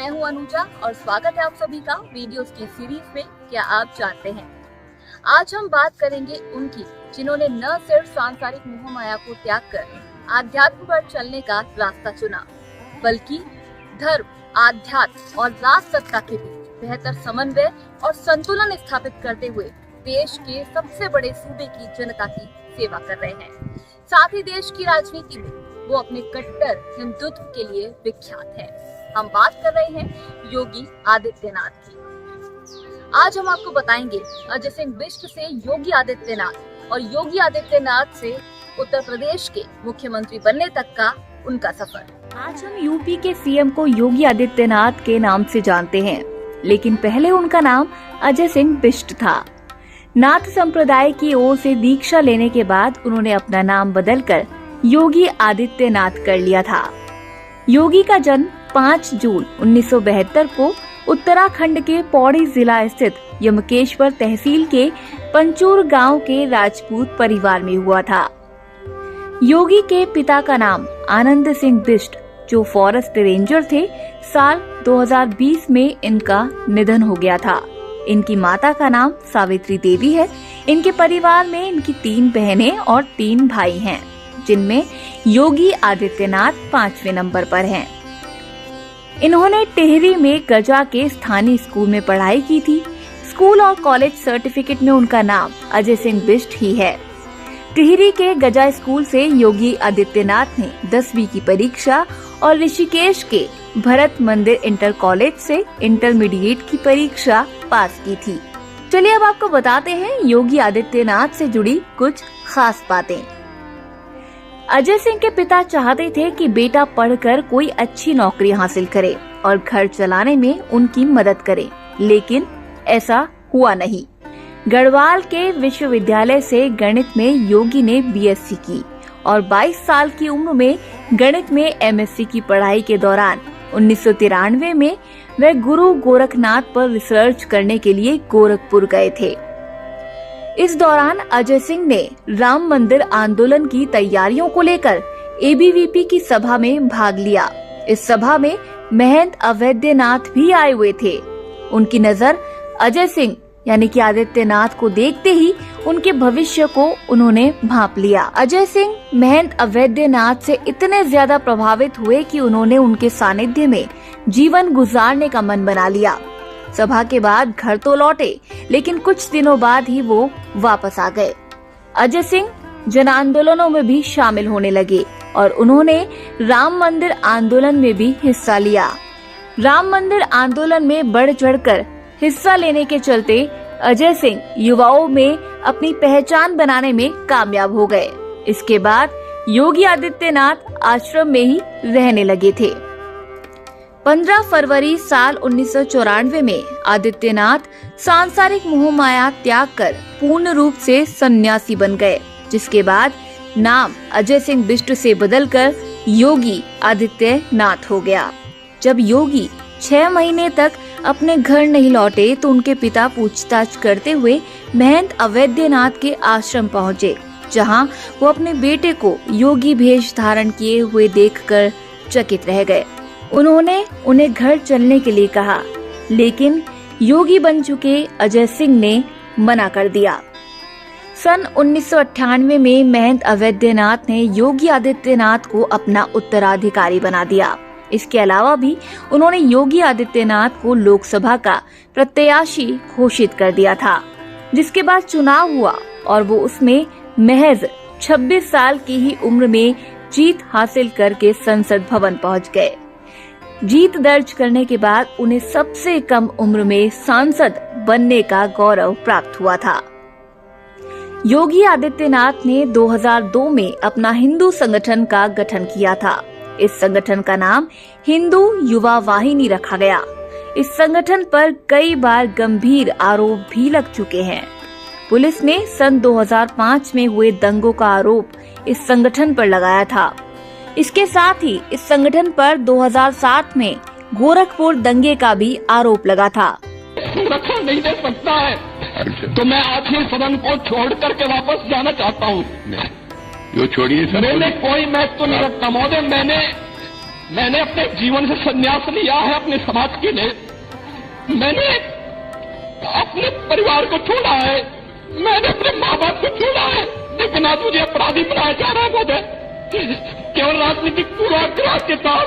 मैं हूं अनुजा और स्वागत है आप सभी का वीडियोस की सीरीज में क्या आप जानते हैं। आज हम बात करेंगे उनकी जिन्होंने न सिर्फ सांसारिक मोह माया को त्याग कर आध्यात्म पर चलने का रास्ता चुना, बल्कि धर्म, आध्यात्म और राज सत्ता के बीच बेहतर समन्वय और संतुलन स्थापित करते हुए देश के सबसे बड़े सूबे की जनता की सेवा कर रहे हैं। साथ ही देश की राजनीति में वो अपने कट्टर हिंदुत्व के लिए विख्यात है। हम बात कर रहे हैं योगी आदित्यनाथ की। आज हम आपको बताएंगे अजय सिंह बिष्ट से योगी आदित्यनाथ और योगी आदित्यनाथ से उत्तर प्रदेश के मुख्यमंत्री बनने तक का उनका सफर। आज हम यूपी के सीएम को योगी आदित्यनाथ के नाम से जानते हैं, लेकिन पहले उनका नाम अजय सिंह बिष्ट था। नाथ संप्रदाय की ओर से दीक्षा लेने के बाद उन्होंने अपना नाम बदलकर योगी आदित्यनाथ कर लिया था। योगी का जन्म 5 जून 1972 को उत्तराखंड के पौड़ी जिला स्थित यमकेश्वर तहसील के पंचूर गांव के राजपूत परिवार में हुआ था। योगी के पिता का नाम आनंद सिंह बिष्ट, जो फॉरेस्ट रेंजर थे, साल 2020 में इनका निधन हो गया था। इनकी माता का नाम सावित्री देवी है। इनके परिवार में इनकी 3 बहनें और 3 भाई हैं, जिनमें योगी आदित्यनाथ 5वें नंबर पर हैं। इन्होंने टिहरी में गजा के स्थानीय स्कूल में पढ़ाई की थी। स्कूल और कॉलेज सर्टिफिकेट में उनका नाम अजय सिंह बिष्ट ही है। टिहरी के गजा स्कूल से योगी आदित्यनाथ ने 10वीं की परीक्षा और ऋषिकेश के भरत मंदिर इंटर कॉलेज से इंटरमीडिएट की परीक्षा पास की थी। चलिए अब आपको बताते हैं योगी आदित्यनाथ से जुड़ी कुछ खास बातें। अजय सिंह के पिता चाहते थे कि बेटा पढ़कर कोई अच्छी नौकरी हासिल करे और घर चलाने में उनकी मदद करे, लेकिन ऐसा हुआ नहीं। गढ़वाल के विश्वविद्यालय से गणित में योगी ने बीएससी की और 22 साल की उम्र में गणित में एमएससी की पढ़ाई के दौरान 1993 में वे गुरु गोरखनाथ पर रिसर्च करने के लिए गोरखपुर गए थे। इस दौरान अजय सिंह ने राम मंदिर आंदोलन की तैयारियों को लेकर एबीवीपी की सभा में भाग लिया। इस सभा में महंत अवैधनाथ भी आए हुए थे। उनकी नजर अजय सिंह यानी कि आदित्यनाथ को देखते ही उनके भविष्य को उन्होंने भांप लिया। अजय सिंह महंत अवैधनाथ से इतने ज्यादा प्रभावित हुए कि उन्होंने उनके सानिध्य में जीवन गुजारने का मन बना लिया। सभा के बाद घर तो लौटे, लेकिन कुछ दिनों बाद ही वो वापस आ गए। अजय सिंह जन आंदोलनों में भी शामिल होने लगे और उन्होंने राम मंदिर आंदोलन में भी हिस्सा लिया। राम मंदिर आंदोलन में बढ़ चढ़कर हिस्सा लेने के चलते अजय सिंह युवाओं में अपनी पहचान बनाने में कामयाब हो गए। इसके बाद योगी आदित्यनाथ आश्रम में ही रहने लगे थे। 15 फरवरी साल 1994 में आदित्यनाथ सांसारिक मोह माया त्याग कर पूर्ण रूप से सन्यासी बन गए, जिसके बाद नाम अजय सिंह बिष्ट से बदलकर योगी आदित्यनाथ हो गया। जब योगी 6 महीने तक अपने घर नहीं लौटे तो उनके पिता पूछताछ करते हुए महंत अवैधनाथ के आश्रम पहुँचे, जहाँ वो अपने बेटे को योगी भेष धारण किए हुए देखकर चकित रह गए। उन्होंने उन्हें घर चलने के लिए कहा, लेकिन योगी बन चुके अजय सिंह ने मना कर दिया। सन 1998 में महंत अवैधनाथ ने योगी आदित्यनाथ को अपना उत्तराधिकारी बना दिया। इसके अलावा भी उन्होंने योगी आदित्यनाथ को लोकसभा का प्रत्याशी घोषित कर दिया था, जिसके बाद चुनाव हुआ और वो उसमें महज 26 साल की ही उम्र में जीत हासिल करके संसद भवन पहुंच गए। जीत दर्ज करने के बाद उन्हें सबसे कम उम्र में सांसद बनने का गौरव प्राप्त हुआ था। योगी आदित्यनाथ ने 2002 में अपना हिंदू संगठन का गठन किया था। इस संगठन का नाम हिंदू युवा वाहिनी रखा गया। इस संगठन पर कई बार गंभीर आरोप भी लग चुके हैं। पुलिस ने सन 2005 में हुए दंगों का आरोप इस संगठन पर लगाया था। इसके साथ ही इस संगठन पर 2007 में गोरखपुर दंगे का भी आरोप लगा था। सुरक्षा नहीं दे सकता है तो मैं आखिर सदन को छोड़ करके वापस जाना चाहता हूँ। जो छोड़िए सर, मैंने कोई महत्व नहीं रखता महोदय। मैंने मैंने अपने जीवन से संन्यास लिया है अपने समाज के लिए। मैंने अपने परिवार को छोड़ा है, मैंने अपने माँ बाप को छोड़ा है, लेकिन आज मुझे अपराधी बनाया जा रहा है महोदय, केवल राजनीतिक पूर्वाग्रह के साथ,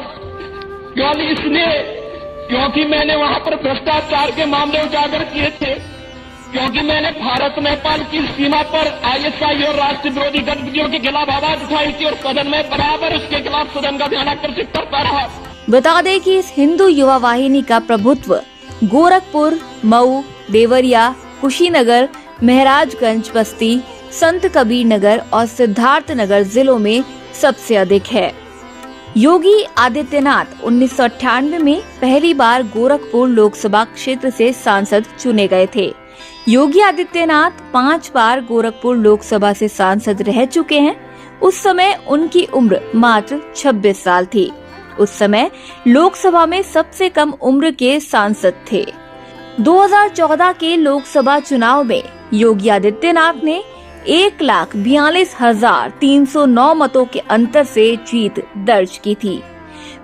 केवल इसलिए क्योंकि मैंने वहां पर भ्रष्टाचार के मामले उजागर किए थे, क्योंकि मैंने भारत नेपाल की सीमा पर आईएसआई और राष्ट्र विरोधी गतिविधियों के खिलाफ आवाज उठाई थी और सदन में बराबर उसके खिलाफ सदन का ध्यान आकर्षित करता रहा। बता दें कि इस हिंदू युवा वाहिनी का प्रभुत्व गोरखपुर, मऊ, देवरिया, कुशीनगर, महराजगंज, बस्ती, संत कबीर नगर और सिद्धार्थ नगर जिलों में सबसे अधिक है। योगी आदित्यनाथ 1998 में पहली बार गोरखपुर लोकसभा क्षेत्र से सांसद चुने गए थे। योगी आदित्यनाथ 5 बार गोरखपुर लोकसभा से सांसद रह चुके हैं। उस समय उनकी उम्र मात्र 26 साल थी। उस समय लोकसभा में सबसे कम उम्र के सांसद थे। 2014 के लोकसभा चुनाव में योगी आदित्यनाथ ने 1,42,309 मतों के अंतर से जीत दर्ज की थी।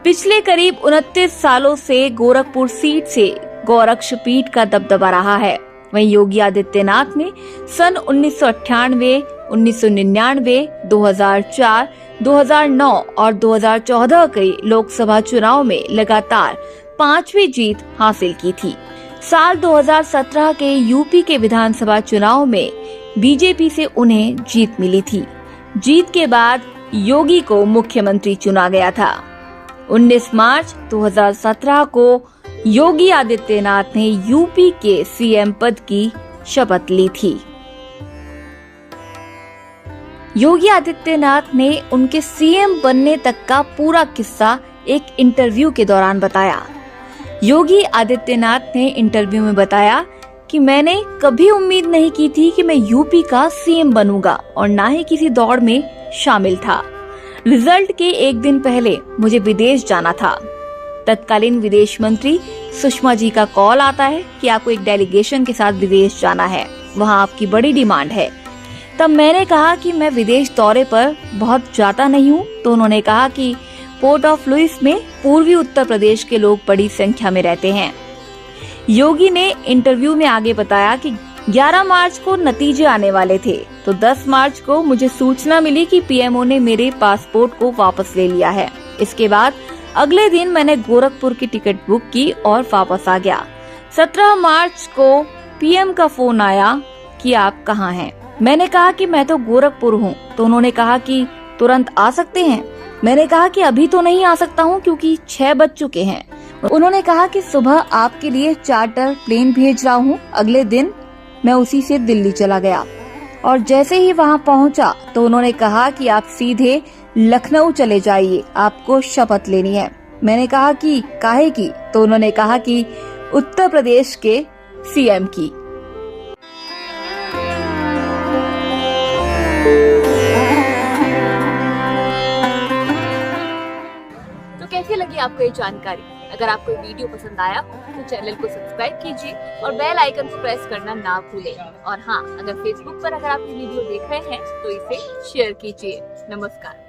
पिछले करीब 29 सालों से गोरखपुर सीट से गोरक्ष पीठ का दबदबा रहा है। वहीं योगी आदित्यनाथ ने सन 1998, 1999, 2004, 2009 और 2014 के लोकसभा चुनाव में लगातार 5वीं जीत हासिल की थी। साल 2017 के यूपी के विधानसभा चुनाव में बीजेपी से उन्हें जीत मिली थी। जीत के बाद योगी को मुख्यमंत्री चुना गया था। 19 मार्च 2017 को योगी आदित्यनाथ ने यूपी के सीएम पद की शपथ ली थी। योगी आदित्यनाथ ने उनके सीएम बनने तक का पूरा किस्सा एक इंटरव्यू के दौरान बताया। योगी आदित्यनाथ ने इंटरव्यू में बताया कि मैंने कभी उम्मीद नहीं की थी कि मैं यूपी का सीएम बनूंगा और ना ही किसी दौड़ में शामिल था। रिजल्ट के एक दिन पहले मुझे विदेश जाना था। तत्कालीन विदेश मंत्री सुषमा जी का कॉल आता है कि आपको एक डेलीगेशन के साथ विदेश जाना है, वहाँ आपकी बड़ी डिमांड है। तब मैंने कहा कि मैं विदेश दौरे पर बहुत जाता नहीं हूँ। तो उन्होंने कहा कि पोर्ट ऑफ लुइस में पूर्वी उत्तर प्रदेश के लोग बड़ी संख्या में रहते हैं। योगी ने इंटरव्यू में आगे बताया कि 11 मार्च को नतीजे आने वाले थे, तो 10 मार्च को मुझे सूचना मिली कि पीएमओ ने मेरे पासपोर्ट को वापस ले लिया है। इसके बाद अगले दिन मैंने गोरखपुर की टिकट बुक की और वापस आ गया। 17 मार्च को पीएम का फोन आया कि आप कहाँ हैं। मैंने कहा कि मैं तो गोरखपुर हूँ। तो उन्होंने कहा कि तुरंत आ सकते हैं। मैंने कहा कि अभी तो नहीं आ सकता हूँ क्योंकि 6 बज चुके हैं। उन्होंने कहा कि सुबह आपके लिए चार्टर प्लेन भेज रहा हूँ। अगले दिन मैं उसी से दिल्ली चला गया और जैसे ही वहाँ पहुँचा तो उन्होंने कहा कि आप सीधे लखनऊ चले जाइए, आपको शपथ लेनी है। मैंने कहा कि काहे की? तो उन्होंने कहा कि उत्तर प्रदेश के सीएम की। तो कैसी लगी आपको ये जानकारी? अगर आपको वीडियो पसंद आया तो चैनल को सब्सक्राइब कीजिए और बेल आइकन को प्रेस करना ना भूलें। और हाँ, अगर फेसबुक पर अगर आप ये वीडियो देख रहे हैं तो इसे शेयर कीजिए। नमस्कार।